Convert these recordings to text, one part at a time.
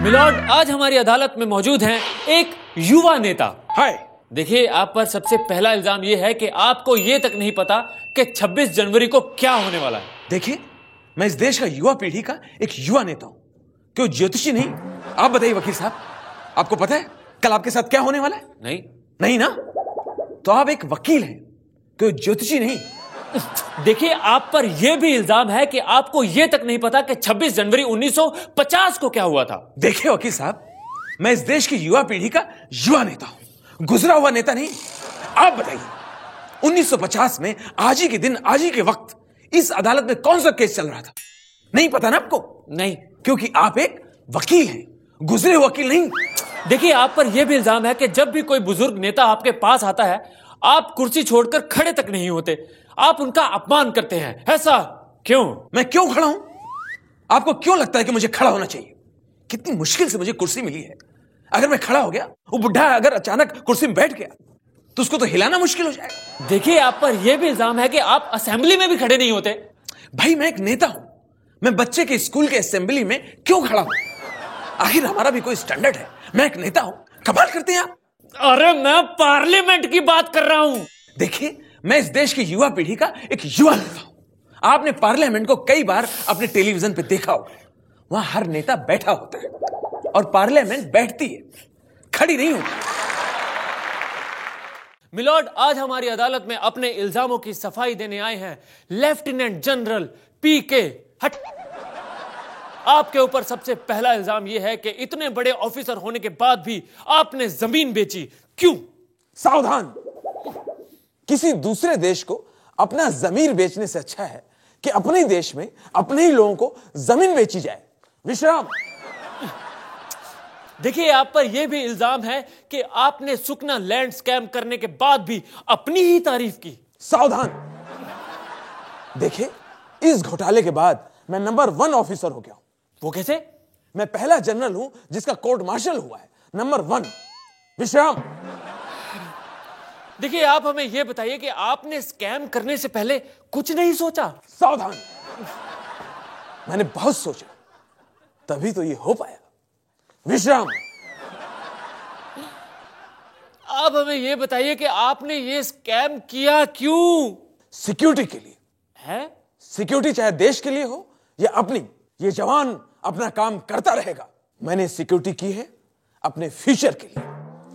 Milord, आज हमारी अदालत में मौजूद हैं एक युवा नेता। हाय। देखिए, आप पर सबसे पहला इल्जाम यह है कि आपको यह तक नहीं पता कि 26 जनवरी को क्या होने वाला है। देखिए, मैं इस देश का युवा पीढ़ी का एक युवा नेता हूं। क्यों ज्योतिषी नहीं? आप बताइए वकील साहब, आपको पता है कल आपके साथ क्या होने वाला है? नहीं ना? तो आप एक वकील हैं, क्यों ज्योतिषी नहीं? देखिए, आप पर यह भी इल्जाम है कि आपको यह तक नहीं पता कि 26 जनवरी 1950 को क्या हुआ था। देखिए वकील साहब, मैं इस देश की युवा पीढ़ी का युवा नेता हूं, गुजरा हुआ नेता नहीं। आप बताइए 1950 में आज ही के दिन, आज ही के वक्त इस अदालत में कौन सा केस चल रहा था? नहीं पता ना आपको? नहीं, क्योंकि आप एक वकील हैं, गुजरे हुए वकील नहीं। देखिए, आप पर यह भी इल्जाम है कि जब भी कोई बुजुर्ग नेता आपके पास आता है, आप कुर्सी छोड़कर खड़े तक नहीं होते, आप उनका अपमान करते हैं। ऐसा क्यों? मैं क्यों खड़ा हूं? आपको क्यों लगता है कि मुझे खड़ा होना चाहिए? कितनी मुश्किल से मुझे कुर्सी मिली है। अगर मैं खड़ा हो गया, वो बुढ़ा अगर अचानक कुर्सी में बैठ गया तो उसको तो हिलाना मुश्किल हो जाएगा। देखिए, आप पर यह भी इल्जाम है कि आप असेंबली में भी खड़े नहीं होते। भाई, मैं एक नेता हूं, मैं बच्चे के स्कूल के असेंबली में क्यों खड़ा हूं? आखिर हमारा भी कोई स्टैंडर्ड है। मैं एक नेता हूं, कमाल करते हैं आप। अरे, मैं पार्लियामेंट की बात कर रहा हूं। देखिए, मैं इस देश की युवा पीढ़ी का एक युवा नेता हूं। आपने पार्लियामेंट को कई बार अपने टेलीविजन पे देखा होगा। वहां हर नेता बैठा होता है और पार्लियामेंट बैठती है, खड़ी नहीं होती। मिलॉर्ड, आज हमारी अदालत में अपने इल्जामों की सफाई देने आए हैं लेफ्टिनेंट जनरल पीके हट। आपके ऊपर सबसे पहला इल्जाम यह है कि इतने बड़े ऑफिसर होने के बाद भी आपने जमीन बेची। क्यों? सावधान! किसी दूसरे देश को अपना जमीन बेचने से अच्छा है कि अपने देश में अपने ही लोगों को जमीन बेची जाए। विश्राम। देखिए, आप पर यह भी इल्जाम है कि आपने सुकना लैंड स्कैम करने के बाद भी अपनी ही तारीफ की। सावधान! देखिए, इस घोटाले के बाद मैं नंबर 1 ऑफिसर हो गया हूं। वो कैसे? मैं पहला जनरल हूं जिसका कोर्ट मार्शल हुआ है, नंबर 1। विश्राम। देखिए, आप हमें यह बताइए कि आपने स्कैम करने से पहले कुछ नहीं सोचा? सावधान! मैंने बहुत सोचा, तभी तो ये हो पाया। विश्राम। आप हमें यह बताइए कि आपने ये स्कैम किया क्यों? सिक्योरिटी के लिए है? सिक्योरिटी चाहे देश के लिए हो या अपनी, ये जवान अपना काम करता रहेगा। मैंने सिक्योरिटी की है अपने फ्यूचर के लिए।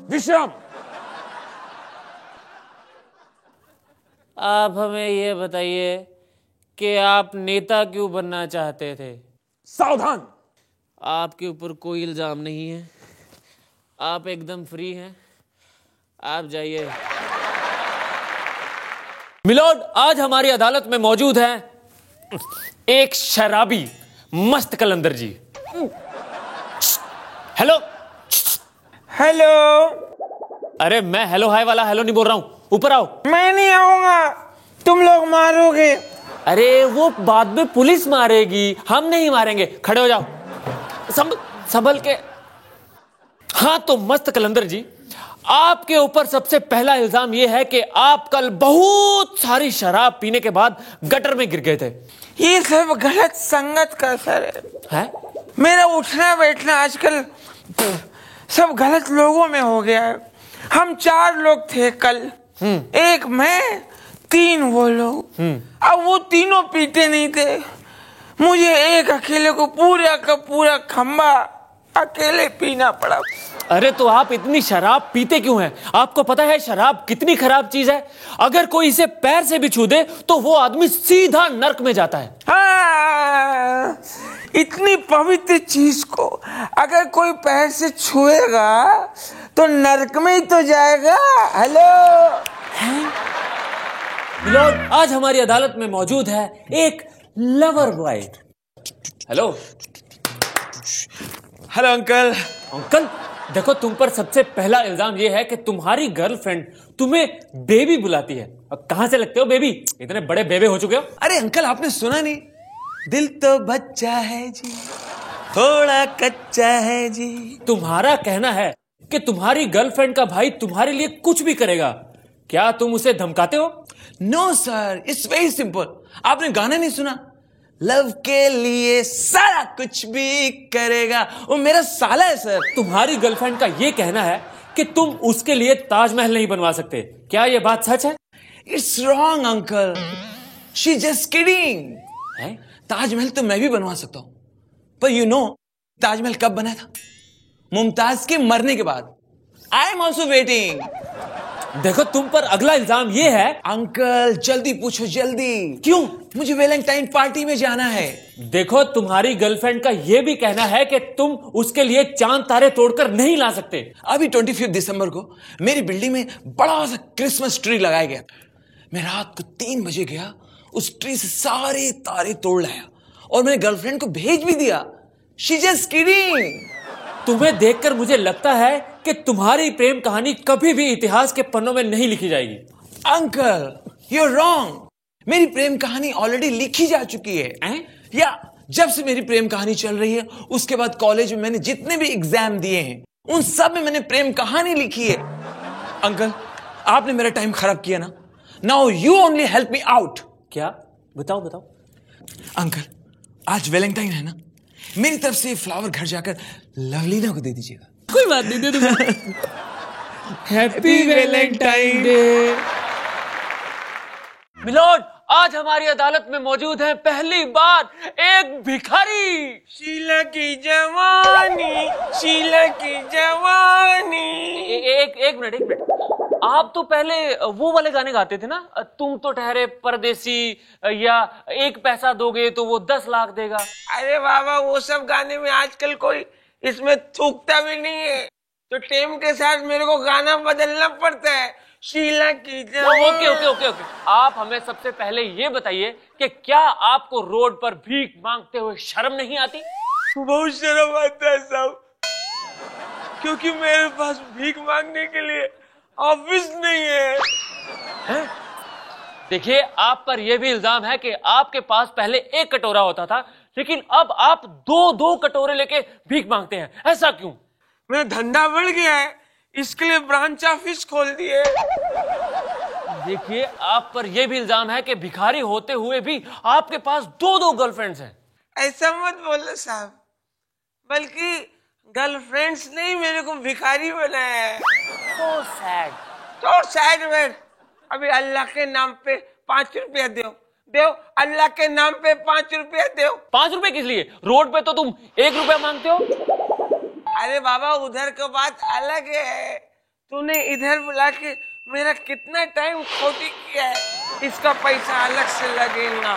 विश्राम। आप हमें यह बताइए कि आप नेता क्यों बनना चाहते थे? सावधान! आपके ऊपर कोई इल्जाम नहीं है, आप एकदम फ्री हैं, आप जाइए। मिलॉर्ड, आज हमारी अदालत में मौजूद हैं एक शराबी मस्त कलंदर जी। हेलो। हेलो। अरे, मैं हेलो हाय वाला हेलो नहीं बोल रहा हूं, ऊपर आओ। मैं नहीं आऊंगा, तुम लोग मारोगे। अरे, वो बाद में पुलिस मारेगी, हम नहीं मारेंगे। खड़े हो जाओ, संभल के। हाँ, तो मस्त कलंदर जी, आपके ऊपर सबसे पहला इल्जाम यह है कि आप कल बहुत सारी शराब पीने के बाद गटर में गिर गए थे। ये सब गलत संगत का असर है? मेरा उठना बैठना आजकल सब गलत लोगों में हो गया है। हम 4 लोग थे कल, एक मैं, 3 वो लोग। अब वो तीनों पीते नहीं थे, मुझे एक अकेले को पूरा का पूरा खंबा अकेले पीना पड़ा। अरे, तो आप इतनी शराब पीते क्यों हैं? आपको पता है शराब कितनी खराब चीज है? अगर कोई इसे पैर से भी छू दे तो वो आदमी सीधा नर्क में जाता है। हाँ, इतनी पवित्र चीज को अगर कोई पैर से छुएगा तो नर्क में ही तो जाएगा। हेलो। मिलॉर्ड, आज हमारी अदालत में मौजूद है एक lover boy. Hello. Hello uncle. Uncle, देखो, तुम पर सबसे पहला इल्जाम यह है कि तुम्हारी गर्लफ्रेंड तुम्हें बेबी बुलाती है। अब कहां से लगते हो बेबी? इतने बड़े बेबे हो चुके हो। अरे अंकल, आपने सुना नहीं? दिल तो बच्चा है जी, थोड़ा कच्चा है जी। तुम्हारा कहना है कि तुम्हारी गर्लफ्रेंड का भाई तुम्हारे लिए कुछ भी करेगा। क्या तुम उसे धमकाते हो? No sir, it's very simple. आपने गाना नहीं सुना? लव के लिए सारा कुछ भी करेगा। वो मेरा साला है सर। तुम्हारी गर्लफ्रेंड का ये कहना है कि तुम उसके लिए ताजमहल नहीं बनवा सकते, क्या ये बात सच है? It's wrong uncle, she just kidding. Taj Mahal तो मैं भी बनवा सकता हूं, पर यू नो ताजमहल कब बना था? मुमताज के मरने के बाद। I am also waiting. देखो तुम पर अगला इल्जाम ये है। अंकल जल्दी पूछो, जल्दी। क्यों? मुझे वैलेंटाइन पार्टी में जाना है। देखो तुम्हारी गर्लफ्रेंड का ये भी कहना है कि तुम उसके लिए चांद तारे तोड़कर नहीं ला सकते। अभी 25 दिसंबर को मेरी बिल्डिंग में बड़ा सा क्रिसमस ट्री लगाया गया। मैं रात को 3 बजे गया, उस ट्री से सारे तारे तोड़ लाया और मैंने गर्लफ्रेंड को भेज भी दिया। She just kidding. तुम्हें देखकर मुझे लगता है कि तुम्हारी प्रेम कहानी कभी भी इतिहास के पन्नों में नहीं लिखी जाएगी। अंकल यू आर रॉन्ग, मेरी प्रेम कहानी ऑलरेडी लिखी जा चुकी है। या जब से मेरी प्रेम कहानी चल रही है उसके बाद कॉलेज में मैंने जितने भी एग्जाम दिए हैं उन सब में मैंने प्रेम कहानी लिखी है। अंकल आपने मेरा टाइम खराब किया ना, now you only help me out. क्या? बताओ बताओ। अंकल आज वैलेंटाइन है ना, मेरी तरफ से फ्लावर घर जाकर लवलीना को दे दीजिएगा। कोई बात नहीं, दे दूंगा। Happy Valentine day. मिलोड, आज हमारी अदालत में मौजूद है पहली बार एक भिखारी। शीला की जवानी, शीला की जवानी। एक मिनट। आप तो पहले वो वाले गाने गाते थे ना, तुम तो ठहरे परदेसी, या एक पैसा दोगे तो वो 10 लाख देगा। अरे बाबा वो सब गाने में आजकल कोई इसमें थूकता भी नहीं है, तो टेम के साथ मेरे को गाना बदलना पड़ता है। शीला की जवानी। ओके। आप हमें सबसे पहले ये बताइए कि क्या आपको रोड पर भीख मांगते हुए शर्म नहीं आती? बहुत शर्म आता है साहब, क्योंकि मेरे पास भीख मांगने के लिए ऑफिस नहीं है। देखिए आप पर यह भी इल्जाम है कि आपके पास पहले एक कटोरा होता था, लेकिन अब आप 2-2 कटोरे लेके भीख मांगते हैं, ऐसा क्यों? मेरा धंधा बढ़ गया है, इसके लिए ब्रांच ऑफिस खोल दिए। देखिए आप पर यह भी इल्जाम है कि भिखारी होते हुए भी आपके पास 2-2 गर्लफ्रेंड्स हैं। ऐसा मत बोलो साहब, बल्कि गर्लफ्रेंड्स ने मेरे को भिखारी बनाया है। तो सैड मैन। अभी अल्लाह के नाम पे 5 रुपया दो, अल्लाह के नाम पे 5 रुपया दो। 5 रुपए किस लिए? रोड पे तो तुम 1 रुपया मांगते हो। अरे बाबा उधर की बात अलग है, तूने इधर बुला के मेरा कितना टाइम खोटी किया है, इसका पैसा अलग से लगेगा।